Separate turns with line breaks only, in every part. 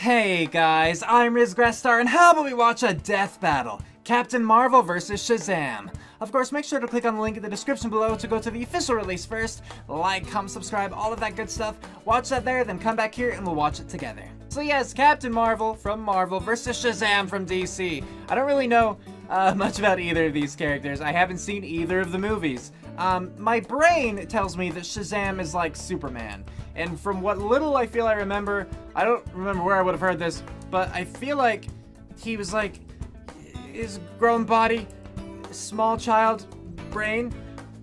Hey guys, I'm Grestar, and how about we watch a death battle? Captain Marvel versus Shazam. Of course, make sure to click on the link in the description below to go to the official release first. Like, comment, subscribe, all of that good stuff. Watch that there, then come back here and we'll watch it together. So yes, Captain Marvel from Marvel versus Shazam from DC. I don't really know much about either of these characters. I haven't seen either of the movies. My brain tells me that Shazam is like Superman. And from what little I feel I remember, I don't remember where I would have heard this, but I feel like he was like his grown body, small child brain.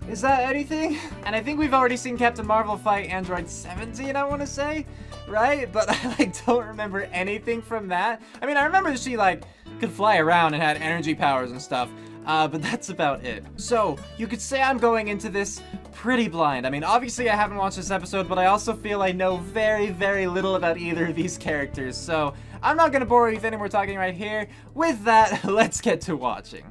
Is that anything? And I think we've already seen Captain Marvel fight Android 17, I want to say, right? But I like don't remember anything from that. I mean, I remember that she like could fly around and had energy powers and stuff. But that's about it. So, you could say I'm going into this pretty blind. I mean, obviously I haven't watched this episode, but I also feel I know very, very little about either of these characters. So, I'm not gonna bore you with any more talking right here. With that, let's get to watching.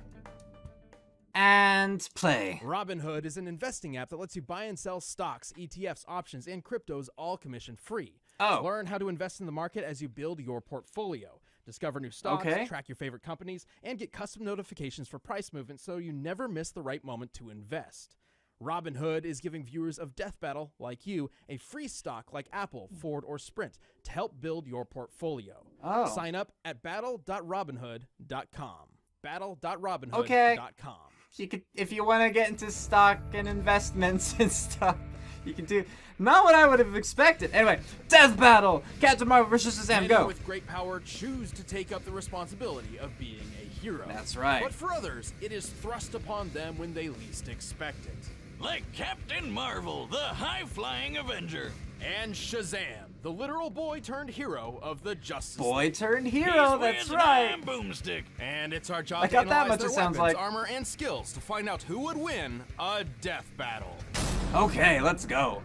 And play.
Robinhood is an investing app that lets you buy and sell stocks, ETFs, options, and cryptos all commission-free.
Oh.
Learn how to invest in the market as you build your portfolio. Discover new stocks, track your favorite companies, and get custom notifications for price movement so you never miss the right moment to invest. Robinhood is giving viewers of Death Battle, like you, a free stock like Apple, Ford, or Sprint to help build your portfolio.
Oh.
Sign up at battle.robinhood.com. Battle.robinhood.com.
You could, if you want to get into stock and investments and stuff, you can do not what I would have expected. Anyway, Death Battle, Captain Marvel versus Shazam. Go.
With great power, choose to take up the responsibility of being a hero.
That's right.
But for others, it is thrust upon them when they least expect it.
Like Captain Marvel, the high-flying Avenger.
And Shazam, the literal boy-turned-hero of the Justice
League.
Boy-turned-hero,
that's right.
Boomstick.
And it's our job
I
to
got that
analyze
much,
their
it sounds
weapons,
like.
armor, and skills to find out who would win a death battle.
Okay, let's go.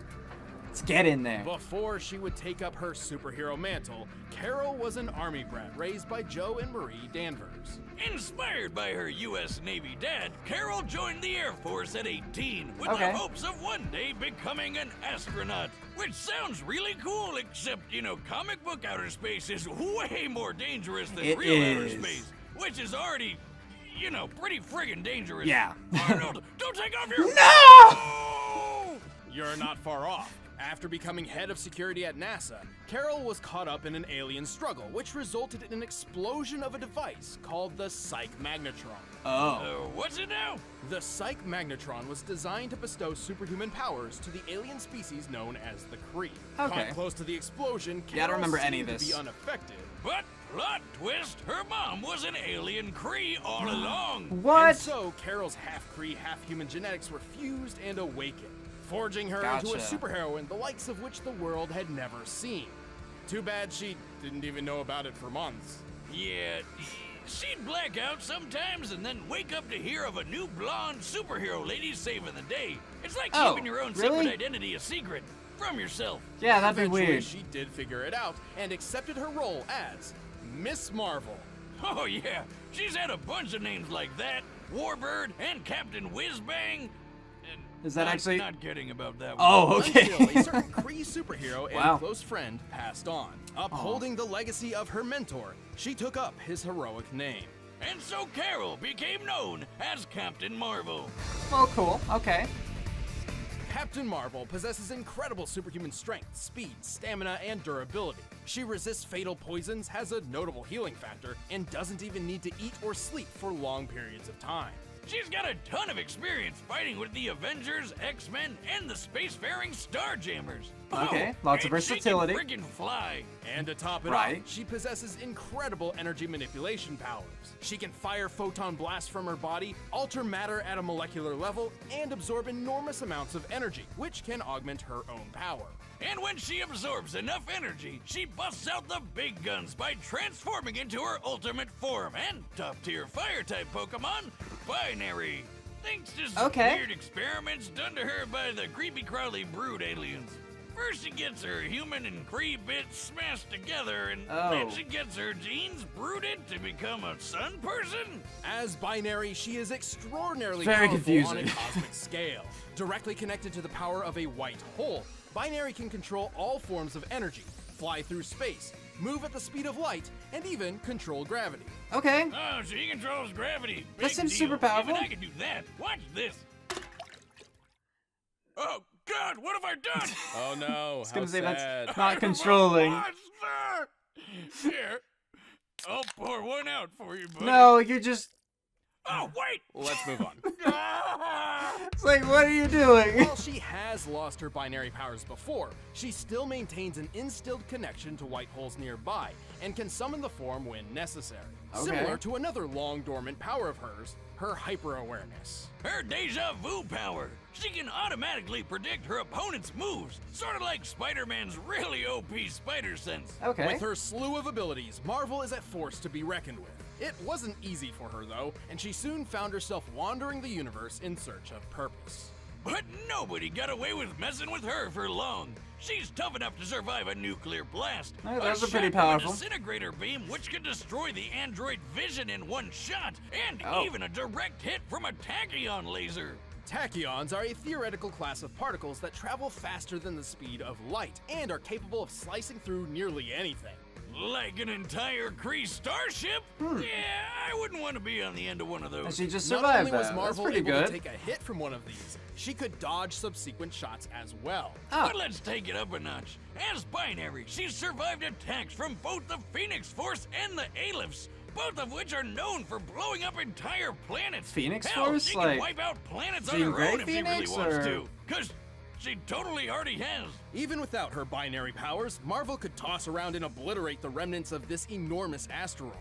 Let's get in there.
Before she would take up her superhero mantle, Carol was an army brat raised by Joe and Marie Danvers.
Inspired by her U.S. Navy dad, Carol joined the Air Force at 18 with the hopes of one day becoming an astronaut. Which sounds really cool, except, you know, comic book outer space is way more dangerous than real outer space, which is already, you know, pretty friggin' dangerous.
Yeah.
Arnold, don't take off your...
No!
You're not far off. After becoming head of security at NASA, Carol was caught up in an alien struggle, which resulted in an explosion of a device called the Psych Magnetron.
What's it now?
The Psych Magnetron was designed to bestow superhuman powers to the alien species known as the Kree. Caught close to the explosion, Carol
I don't remember any of
seemed
this.
to be unaffected.
But, plot twist, her mom was an alien Kree all along.
What?
And so, Carol's half-Kree, half-human genetics were fused and awakened, forging her into a superheroine the likes of which the world had never seen. Too bad she didn't even know about it for months.
Yeah, she'd black out sometimes and then wake up to hear of a new blonde superhero lady saving the day. It's like keeping your own secret identity a secret from yourself.
Yeah, that'd be
Eventually,
weird.
she did figure it out and accepted her role as Miss Marvel.
Oh yeah, she's had a bunch of names like that, Warbird and Captain Whizbang.
Is that actually
not kidding about that one?
Oh, okay.
Until a certain Kree superhero and close friend passed on. Upholding the legacy of her mentor, she took up his heroic name.
And so Carol became known as Captain Marvel.
Oh, cool. Okay.
Captain Marvel possesses incredible superhuman strength, speed, stamina, and durability. She resists fatal poisons, has a notable healing factor, and doesn't even need to eat or sleep for long periods of time.
She's got a ton of experience fighting with the Avengers, X-Men, and the spacefaring Starjammers.
Okay, lots of versatility.
She can friggin' fly.
And to top it off, she possesses incredible energy manipulation powers. She can fire photon blasts from her body, alter matter at a molecular level, and absorb enormous amounts of energy, which can augment her own power.
And when she absorbs enough energy, she busts out the big guns by transforming into her ultimate form and top-tier fire-type Pokemon, Binary. Thanks to some weird experiments done to her by the creepy-crawly brood aliens. First she gets her human and Kree bits smashed together, and then she gets her genes brooded to become a sun person?
As Binary, she is extraordinarily
very
powerful
confusing.
on a cosmic scale. Directly connected to the power of a white hole, Binary can control all forms of energy, fly through space, move at the speed of light, and even control gravity.
Okay.
Oh, she controls gravity.
That seems super powerful.
Even I can do that. Watch this. Oh, God, what have I done?
Oh, no.
I was gonna say
sad.
that's not controlling.
Monster! Here, I'll pour one out for you, buddy.
No, you're just...
Oh, wait!
Let's move on.
It's like, what are you doing?
While she has lost her binary powers before, she still maintains an instilled connection to white holes nearby and can summon the form when necessary.
Okay.
Similar to another long-dormant power of hers, her hyper-awareness.
Her deja vu power. She can automatically predict her opponent's moves, sort of like Spider-Man's really OP spider sense.
Okay.
With her slew of abilities, Marvel is a force to be reckoned with. It wasn't easy for her, though, and she soon found herself wandering the universe in search of purpose.
But nobody got away with messing with her for long. She's tough enough to survive a nuclear blast.
Oh, those are
shot
pretty
from
powerful.
A disintegrator beam, which could destroy the android vision in one shot, and
Oh.
even a direct hit from a tachyon laser.
Tachyons are a theoretical class of particles that travel faster than the speed of light and are capable of slicing through nearly anything.
Like an entire Kree starship? Yeah, I wouldn't want to be on the end of one of those.
And she just
Not
survived
only was
that. That's
Marvel
pretty
able
good.
to take a hit from one of these, she could dodge subsequent shots as well.
Oh.
But let's take it up a notch. As Binary, she's survived attacks from both the Phoenix Force and the Alephists, both of which are known for blowing up entire planets.
Phoenix
Hell,
Force?
she
Like
can wipe out planets on
Jean
her
Grey
own if she really
Phoenix,
wants
or-
to. Because she totally already has.
Even without her binary powers, Marvel could toss around and obliterate the remnants of this enormous asteroid.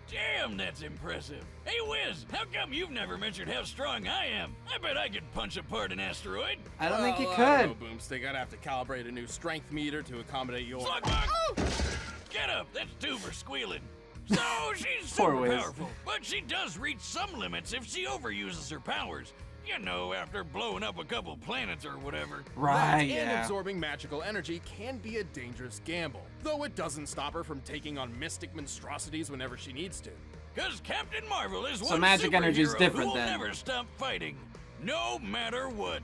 Damn, that's impressive. Hey, Wiz, how come you've never mentioned how strong I am? I bet I could punch apart an asteroid.
I don't think you
Well,
could.
I don't know, Boomstick. I'd have to calibrate a new strength meter to accommodate your...
Slugbug! Get up, that's two for squealing. So, she's
Poor
super
Wiz.
powerful, but she does reach some limits if she overuses her powers. You know, after blowing up a couple planets or whatever.
Right,
And
yeah.
absorbing magical energy can be a dangerous gamble, though it doesn't stop her from taking on mystic monstrosities whenever she needs to.
Cause Captain Marvel is
So
one
magic energy is
superhero
different
who will
then.
never stop fighting, no matter what.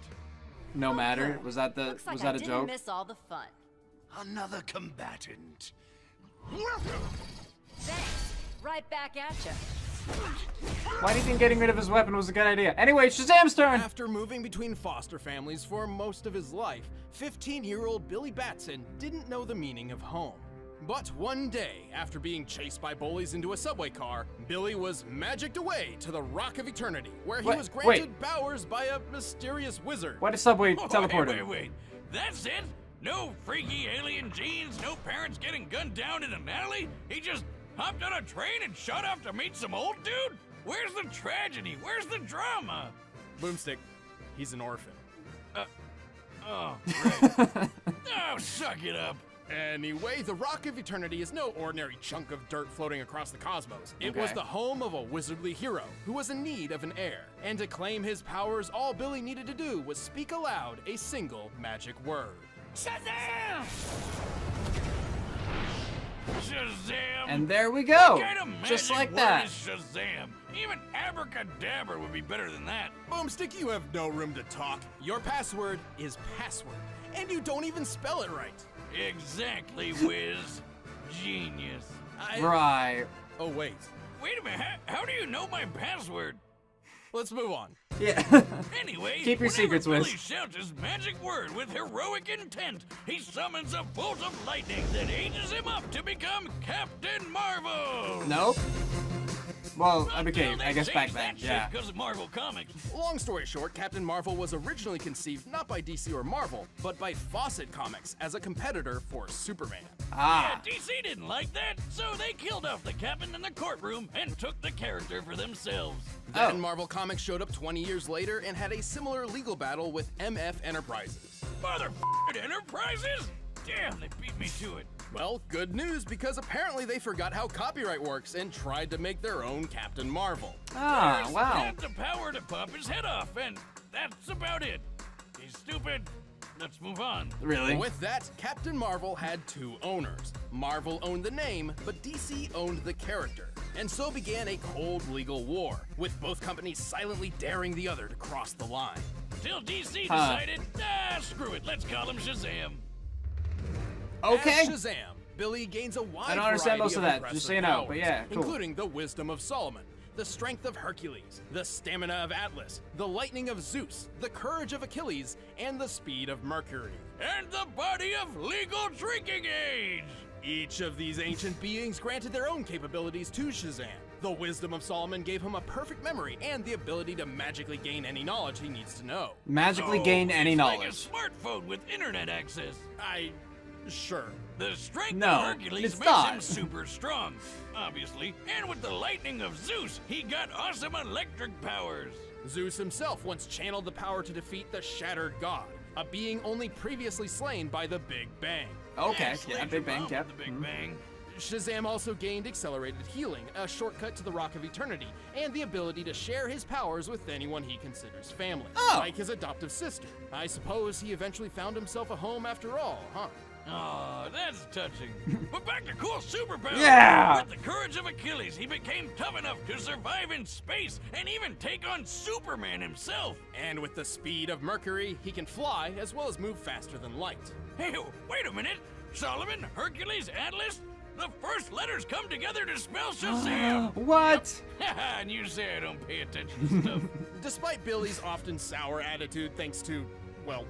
No matter. Was that the?
Looks like
Was that
I
a
didn't
joke?
miss all the fun.
Another combatant.
Thanks. Right back at you.
Why do you think getting rid of his weapon was a good idea? Anyway, Shazam's turn.
After moving between foster families for most of his life, 15-year-old Billy Batson didn't know the meaning of home. But one day, after being chased by bullies into a subway car, Billy was magicked away to the Rock of Eternity, where he
Wait,
was granted powers by a mysterious wizard.
Why did Subway
Oh,
teleport
wait,
him?
wait. That's it? No freaky alien genes, no parents getting gunned down in an alley? He just hopped on a train and shot off to meet some old dude? Where's the tragedy? Where's the drama?
Boomstick, he's an orphan.
Oh, right. Oh, suck it up.
Anyway, the Rock of Eternity is no ordinary chunk of dirt floating across the cosmos. It was
Okay.
the home of a wizardly hero who was in need of an heir. And to claim his powers, all Billy needed to do was speak aloud a single magic word.
Shazam! Shazam!
And there we go.
What kind of magic
Just like
word
that.
is Shazam? Even abracadabra would be better than that.
Boomstick, you have no room to talk. Your password is password, and you don't even spell it right.
Exactly, Wiz. Genius.
Right.
Oh, wait.
Wait a minute, how do you know my password?
Let's move on.
Yeah.
Anyway,
Keep your
whenever
secrets,
Billy
Wiz.
shouts his magic word with heroic intent, he summons a bolt of lightning that ages him up to become Captain Marvel.
Nope. Well, I
Until
became,
they
I guess, back
changed
then.
that
Yeah.
because of Marvel Comics.
Long story short, Captain Marvel was originally conceived not by DC or Marvel, but by Fawcett Comics as a competitor for Superman.
Ah.
Yeah, DC didn't like that, so they killed off the captain in the courtroom and took the character for themselves.
Oh.
Then Marvel Comics showed up 20 years later and had a similar legal battle with MF Enterprises.
Motherfucking Enterprises? Damn, they beat me to it.
Well, good news, because apparently they forgot how copyright works and tried to make their own Captain Marvel.
Ah,
First,
wow.
had the power to pop his head off, and that's about it. He's stupid. Let's move on.
Really?
With that, Captain Marvel had two owners. Marvel owned the name, but DC owned the character. And so began a cold legal war, with both companies silently daring the other to cross the line.
Till DC decided, screw it, let's call him Shazam.
Okay.
As Shazam, Billy gains a wide
I don't understand
variety
most of that, just so you know,
powers,
but yeah, cool.
including the wisdom of Solomon, the strength of Hercules, the stamina of Atlas, the lightning of Zeus, the courage of Achilles, and the speed of Mercury.
And the body of legal drinking age!
Each of these ancient beings granted their own capabilities to Shazam. The wisdom of Solomon gave him a perfect memory and the ability to magically gain any knowledge he needs to know.
Magically gain any
it's
knowledge.
like a smartphone with internet access.
Sure.
The strength
No,
of Hercules
it's
makes
not.
him super strong, obviously. And with the lightning of Zeus, he got awesome electric powers.
Zeus himself once channeled the power to defeat the Shattered God, a being only previously slain by the Big Bang.
Okay,
Slayed
yeah,
your
Big Bang,
mom
yep.
with the Big Bang.
Shazam also gained accelerated healing, a shortcut to the Rock of Eternity, and the ability to share his powers with anyone he considers family, like his adoptive sister. I suppose he eventually found himself a home after all, huh?
Aw, that's touching. But back to cool superpowers.
Yeah!
With the courage of Achilles, he became tough enough to survive in space and even take on Superman himself.
And with the speed of Mercury, he can fly as well as move faster than light.
Hey, wait a minute. Solomon, Hercules, Atlas? The first letters come together to spell Shazam.
What?
Haha, and you say I don't pay attention to stuff.
Despite Billy's often sour attitude thanks to, well,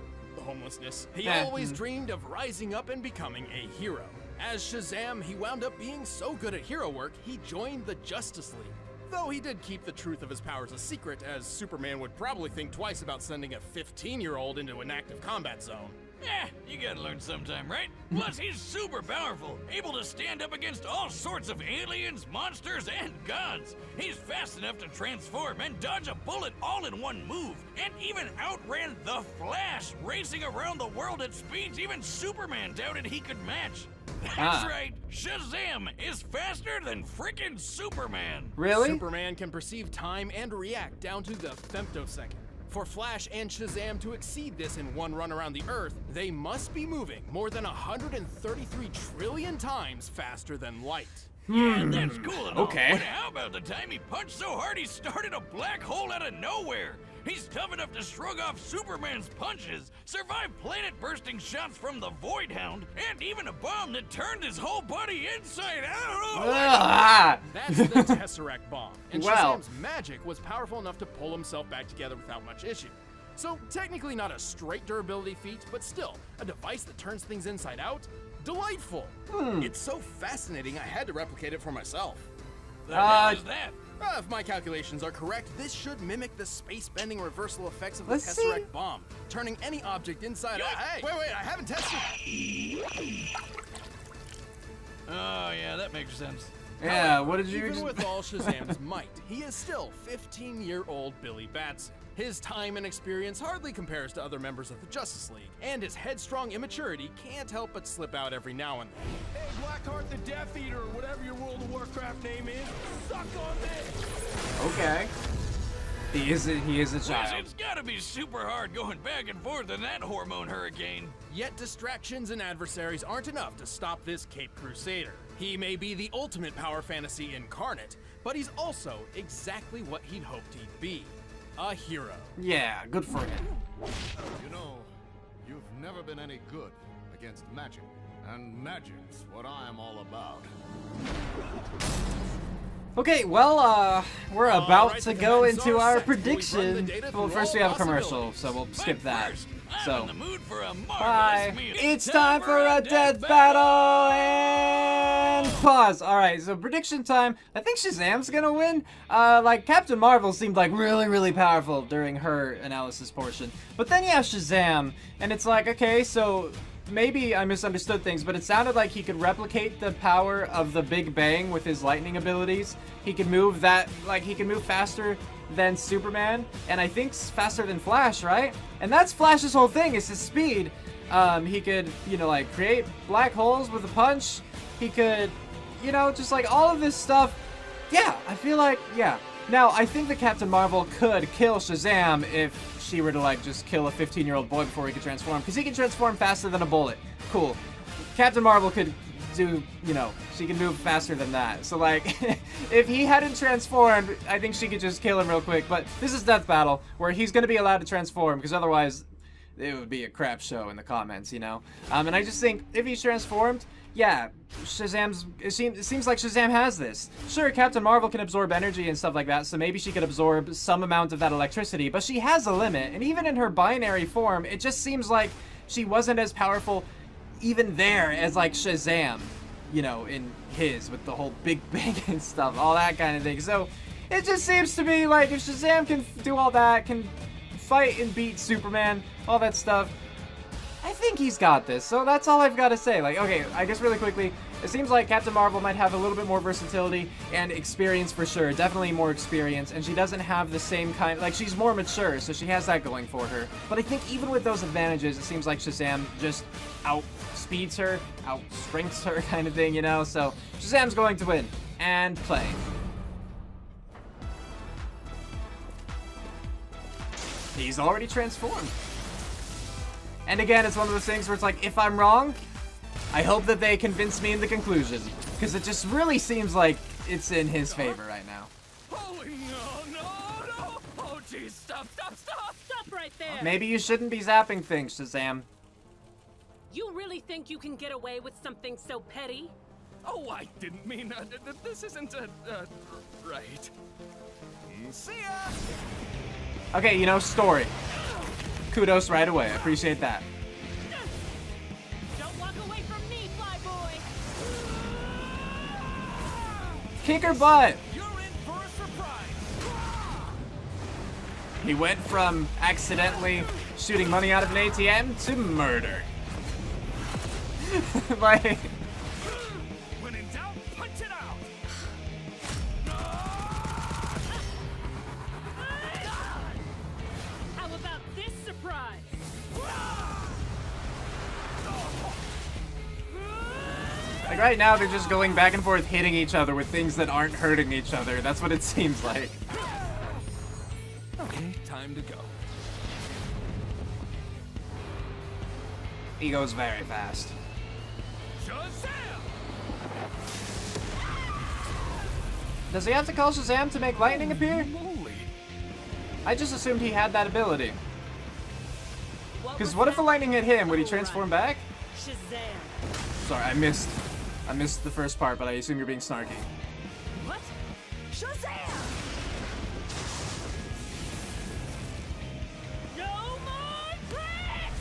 homelessness, he
Eh.
always dreamed of rising up and becoming a hero. As Shazam, he wound up being so good at hero work, he joined the Justice League. Though he did keep the truth of his powers a secret, as Superman would probably think twice about sending a 15-year-old into an active combat zone.
You gotta learn sometime, right? Plus, he's super powerful, able to stand up against all sorts of aliens, monsters, and gods. He's fast enough to transform and dodge a bullet all in one move, and even outran the Flash, racing around the world at speeds even Superman doubted he could match. That's right, Shazam is faster than frickin' Superman.
Really?
Superman can perceive time and react down to the femtosecond. For Flash and Shazam to exceed this in one run around the Earth, they must be moving more than 133 trillion times faster than light.
Yeah, that's cool and all,
Okay.
but how about the time he punched so hard he started a black hole out of nowhere? He's tough enough to shrug off Superman's punches, survive planet-bursting shots from the Void Hound, and even a bomb that turned his whole body inside out.
Ah!
That's the Tesseract bomb, and
Well.
Shazam's magic was powerful enough to pull himself back together without much issue. So technically not a straight durability feat, but still, a device that turns things inside out? Delightful! It's so fascinating I had to replicate it for myself.
The hell is that?
If my calculations are correct, this should mimic the space-bending reversal effects of the
Let's see.
Tesseract bomb, turning any object inside out. Hey, wait, I haven't tested.
Oh yeah, that makes sense.
Yeah, what did you
Even
just...
with all Shazam's might, he is still 15-year-old Billy Batson. His time and experience hardly compares to other members of the Justice League, and his headstrong immaturity can't help but slip out every now and then.
Hey, Blackheart the Death Eater, or whatever your World of Warcraft name is, suck on this!
Okay. He is a
Liz,
child.
it's gotta be super hard going back and forth in that hormone hurricane.
Yet distractions and adversaries aren't enough to stop this Cape Crusader. He may be the ultimate power fantasy incarnate, but he's also exactly what he'd hoped he'd be. A hero.
Yeah, good for him.
You know, you've never been any good against magic, and magic's what I'm all about.
Okay, well, we're about
right,
to
the
go
commands
into
are
our
set. We've run the
prediction.
data
Well,
through
first we
all
have a commercial,
possibilities.
so we'll skip
But
that.
first, I'm
So,
in the mood for a marvelous
bye.
meal.
It's time for a death battle and pause. All right, so prediction time. I think Shazam's gonna win. Like Captain Marvel seemed like really powerful during her analysis portion, but then you have Shazam, and it's like, okay, so maybe I misunderstood things, but it sounded like he could replicate the power of the Big Bang with his lightning abilities. He could move that, like he can move faster than Superman, and I think faster than Flash, right? And that's Flash's whole thing, is his speed. He could, you know, like create black holes with a punch. He could, you know, just like all of this stuff. Yeah, I feel like, yeah. Now, I think that Captain Marvel could kill Shazam if she were to like just kill a 15-year-old boy before he could transform, because he can transform faster than a bullet. Cool. Captain Marvel could do, you know, she can move faster than that. So like, if he hadn't transformed, I think she could just kill him real quick. But this is Death Battle, where he's going to be allowed to transform, because otherwise it would be a crap show in the comments, you know? And I just think if he's transformed, yeah, it seems like Shazam has this. Sure, Captain Marvel can absorb energy and stuff like that, so maybe she could absorb some amount of that electricity, but she has a limit, and even in her binary form, it just seems like she wasn't as powerful even there as, like, Shazam, you know, in his, with the whole Big Bang and stuff, all that kind of thing. So, it just seems to me like if Shazam can do all that, can fight and beat Superman, all that stuff, I think he's got this, so that's all I've got to say. Like, okay, I guess really quickly, it seems like Captain Marvel might have a little bit more versatility and experience for sure, definitely more experience, and she doesn't have the same kind, like, she's more mature, so she has that going for her. But I think even with those advantages, it seems like Shazam just outspeeds her, outstrengths her kind of thing, you know? So, Shazam's going to win, and play. He's already transformed. And again, it's one of those things where it's like, if I'm wrong, I hope that they convince me in the conclusion. Because it just really seems like it's in his favor right now.
Oh, no. Oh, jeez, stop.
Stop right there.
Maybe you shouldn't be zapping things, Shazam.
You really think you can get away with something so petty?
Oh, I didn't mean, this isn't, right. See ya!
Okay, you know, story. Kudos right away. I appreciate that.
Don't walk away from me, Flyboy!
Kick her butt!
You're in for a surprise!
He went from accidentally shooting money out of an ATM to murder. Like...
When in doubt, punch it out!
How about this surprise?
Like right now, they're just going back and forth hitting each other with things that aren't hurting each other. That's what it seems like.
Okay, time to go.
He goes very fast.
Shazam!
Does he have to call Shazam to make lightning appear?
Moly.
I just assumed he had that ability. Because what if the lightning hit him? Would he transform back?
Shazam!
Sorry, I missed the first part, but I assume you're being snarky.
What? Shazam! No more tricks!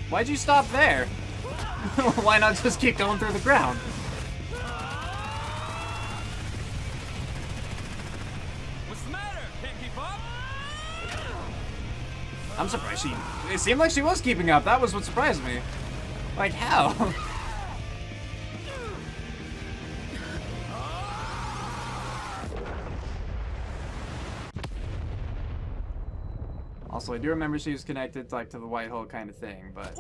Why'd you stop there? Why not just keep going through the ground?
What's the matter? Can't keep up?
I'm surprised it seemed like she was keeping up. That was what surprised me. Like, how? Also, I do remember she was connected like to the white hole kind of thing, but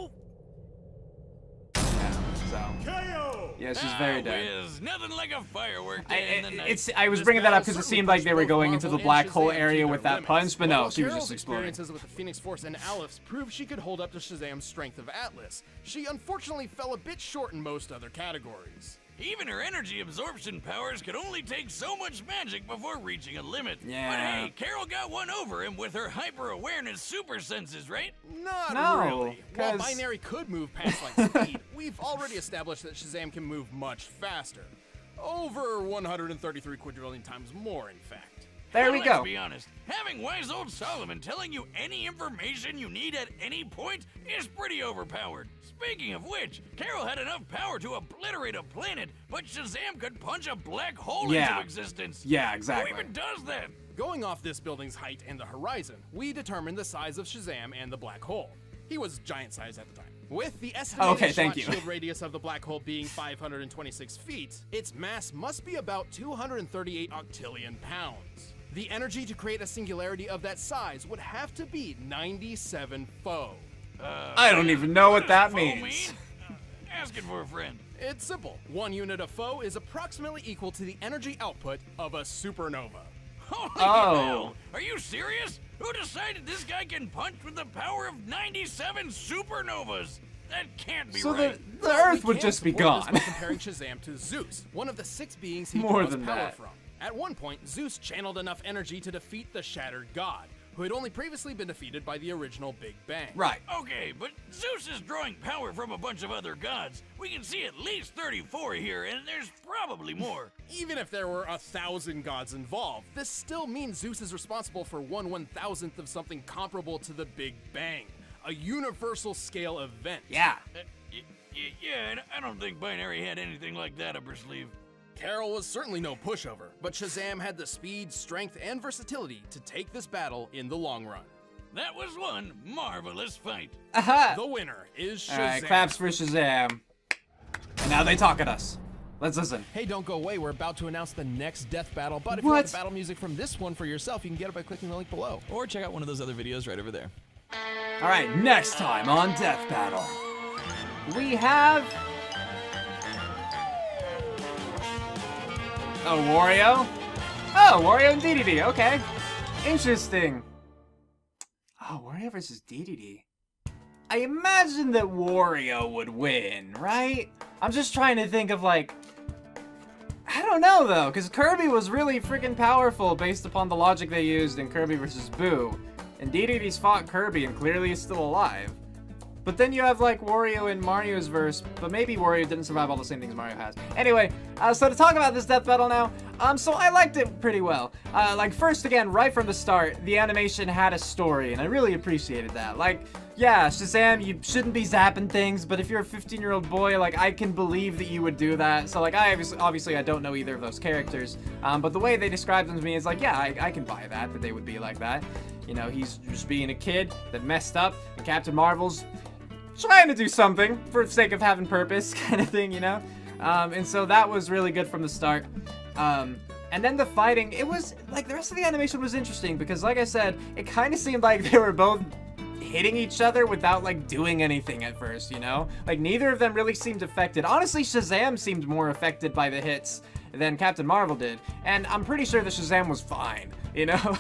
yeah, so yeah, she's very dead.
Nothing like a firework day in the night.
I was bringing that up because it seemed like they were going into the black hole area with that punch, but no, she was just exploding.
Experiences with the Phoenix Force and Aleph proved she could hold up to Shazam's strength of Atlas. She unfortunately fell a bit short in most other categories.
Even her energy absorption powers could only take so much magic before reaching a limit.
Yeah.
But hey, Carol got one over him with her hyper-awareness super senses, right?
Not really. While Binary could move past light speed, we've already established that Shazam can move much faster. Over 133 quadrillion times more, in fact.
There we go.
Let's be honest, having wise old Solomon telling you any information you need at any point is pretty overpowered. Speaking of which, Carol had enough power to obliterate a planet, but Shazam could punch a black hole into existence.
Yeah, exactly.
Who even does that?
Going off this building's height and the horizon, we determined the size of Shazam and the black hole. He was giant size at the time. With the estimated shield radius of the black hole being 526 feet, its mass must be about 238 octillion pounds. The energy to create a singularity of that size would have to be 97 foe.
I don't even know what that means.
Asking for a friend.
It's simple. 1 unit of foe is approximately equal to the energy output of a supernova.
Holy hell! Are you serious? Who decided this guy can punch with the power of 97 supernovas? That can't be right.
So the Earth would just be gone.
Comparing Shazam to Zeus, one of the 6 beings he
More
draws
than
power
that.
from. At one point, Zeus channeled enough energy to defeat the Shattered God, who had only previously been defeated by the original Big Bang.
Right.
Okay, but Zeus is drawing power from a bunch of other gods. We can see at least 34 here, and there's probably more.
Even if there were 1,000 gods involved, this still means Zeus is responsible for 1/1000th of something comparable to the Big Bang, a universal scale event.
Yeah.
Yeah, I don't think Binary had anything like that up her sleeve.
Carol was certainly no pushover, but Shazam had the speed, strength, and versatility to take this battle in the long run.
That was one marvelous fight.
Aha!
The winner is Shazam.
Alright, claps for Shazam. And now they talk at us. Let's listen.
Hey, don't go away. We're about to announce the next death battle, but if you want the battle music from this one for yourself, you can get it by clicking the link below.
Or check out one of those other videos right over there.
Alright, next time on Death Battle, we have... Oh, Wario? Oh, Wario and DDD, okay. Interesting. Oh, Wario versus DDD. I imagine that Wario would win, right? I'm just trying to think of, like... I don't know, though, because Kirby was really freaking powerful based upon the logic they used in Kirby versus Boo. And DDD's fought Kirby and clearly is still alive. But then you have, like, Wario in Mario's verse, but maybe Wario didn't survive all the same things Mario has. Anyway, so to talk about this death battle now, so I liked it pretty well. Like, first, again, right from the start, the animation had a story, and I really appreciated that. Like, yeah, Shazam, you shouldn't be zapping things, but if you're a 15-year-old boy, like, I can believe that you would do that. So, like, obviously I don't know either of those characters, but the way they described them to me is like, yeah, I can buy that they would be like that. You know, he's just being a kid that messed up, and Captain Marvel's trying to do something for the sake of having purpose, kind of thing, you know? And so that was really good from the start. And then the fighting, it was, like, the rest of the animation was interesting because, like I said, it kind of seemed like they were both hitting each other without, like, doing anything at first, you know? Like, neither of them really seemed affected. Honestly, Shazam seemed more affected by the hits than Captain Marvel did. And I'm pretty sure that Shazam was fine, you know?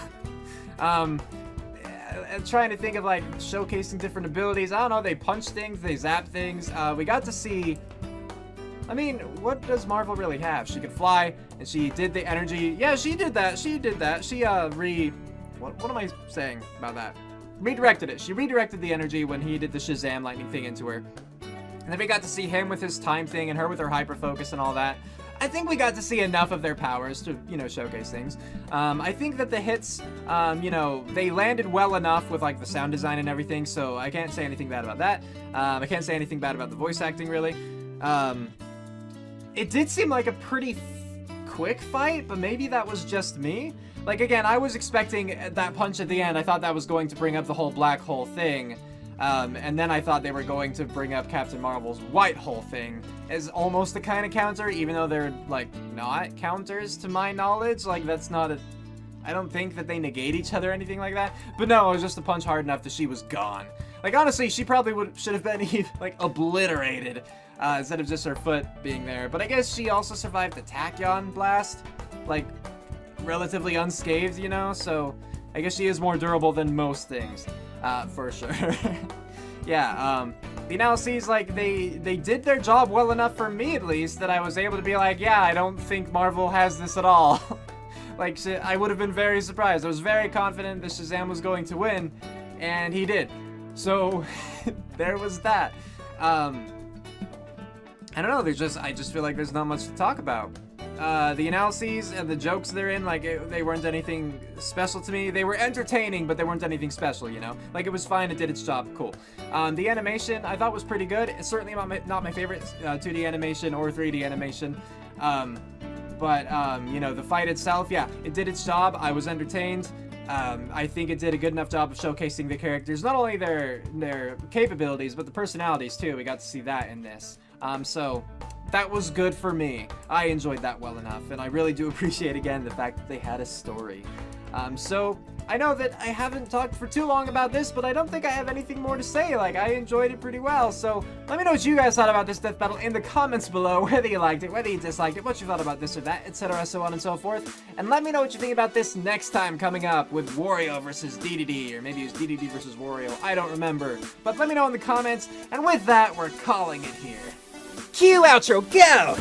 Trying to think of, like, showcasing different abilities. I don't know, they punch things, they zap things. We got to see... I mean, what does Marvel really have? She could fly, and she did the energy... Yeah, she did that. She did that. She, What am I saying about that? Redirected it. She redirected the energy when he did the Shazam lightning thing into her. And then we got to see him with his time thing and her with her hyper focus and all that. I think we got to see enough of their powers to, you know, showcase things. I think that the hits, you know, they landed well enough with, like, the sound design and everything, so I can't say anything bad about that. I can't say anything bad about the voice acting, really. It did seem like a pretty quick fight, but maybe that was just me. Like, again, I was expecting that punch at the end. I thought that was going to bring up the whole black hole thing. And then I thought they were going to bring up Captain Marvel's white hole thing as almost a kind of counter, even though they're, like, not counters to my knowledge. Like, that's not a... I don't think that they negate each other or anything like that. But no, it was just a punch hard enough that she was gone. Like, honestly, she probably should have been, like, obliterated instead of just her foot being there. But I guess she also survived the Tachyon blast, like, relatively unscathed, you know? So I guess she is more durable than most things. For sure. Yeah, the analyses, like, they did their job well enough for me, at least, that I was able to be like, yeah, I don't think Marvel has this at all. Like, I would have been very surprised. I was very confident that Shazam was going to win, and he did. So, there was that. I don't know, I just feel like there's not much to talk about. The analyses and the jokes they're in, like, they weren't anything special to me. They were entertaining, but they weren't anything special, you know? Like, it was fine, it did its job, cool. The animation, I thought was pretty good. It's certainly not my favorite 2D animation or 3D animation. You know, the fight itself, yeah, it did its job. I was entertained. I think it did a good enough job of showcasing the characters, not only their capabilities, but the personalities, too. We got to see that in this. So... that was good for me. I enjoyed that well enough, and I really do appreciate, again, the fact that they had a story. So, I know that I haven't talked for too long about this, but I don't think I have anything more to say. Like, I enjoyed it pretty well, so let me know what you guys thought about this death battle in the comments below, whether you liked it, whether you disliked it, what you thought about this or that, etc., so on and so forth. And let me know what you think about this next time coming up with Wario versus DDD, or maybe it was DDD versus Wario, I don't remember. But let me know in the comments, and with that, we're calling it here. Cue outro, go!